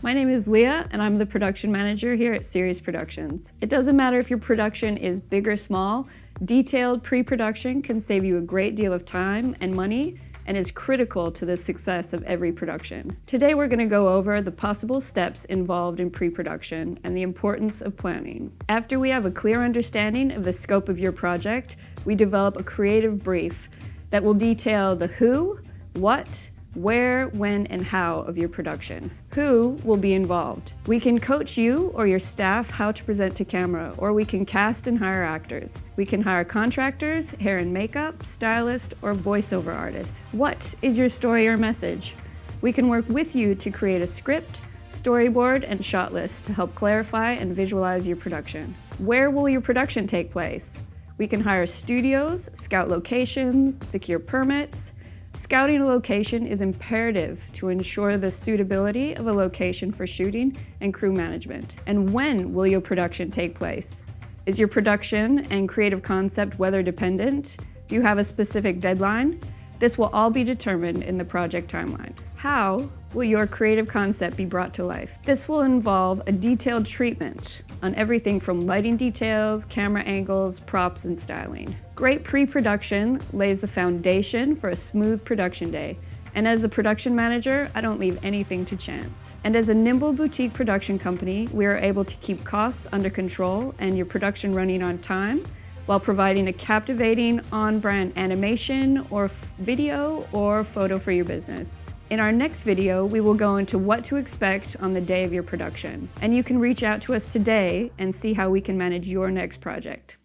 My name is Leah, and I'm the production manager here at Sirius Productions. It doesn't matter if your production is big or small, detailed pre-production can save you a great deal of time and money and is critical to the success of every production. Today we're going to go over the possible steps involved in pre-production and the importance of planning. After we have a clear understanding of the scope of your project, we develop a creative brief that will detail the who, what, where, when, and how of your production. Who will be involved? We can coach you or your staff how to present to camera, or we can cast and hire actors. We can hire contractors, hair and makeup, stylists, or voiceover artists. What is your story or message? We can work with you to create a script, storyboard, and shot list to help clarify and visualize your production. Where will your production take place? We can hire studios, scout locations, secure permits. Scouting a location is imperative to ensure the suitability of a location for shooting and crew management. And when will your production take place? Is your production and creative concept weather dependent? Do you have a specific deadline? This will all be determined in the project timeline. How will your creative concept be brought to life? This will involve a detailed treatment on everything from lighting details, camera angles, props, and styling. Great pre-production lays the foundation for a smooth production day. And as the production manager, I don't leave anything to chance. And as a nimble boutique production company, we are able to keep costs under control and your production running on time while providing a captivating on-brand animation or video or photo for your business. In our next video, we will go into what to expect on the day of your production. And you can reach out to us today and see how we can manage your next project.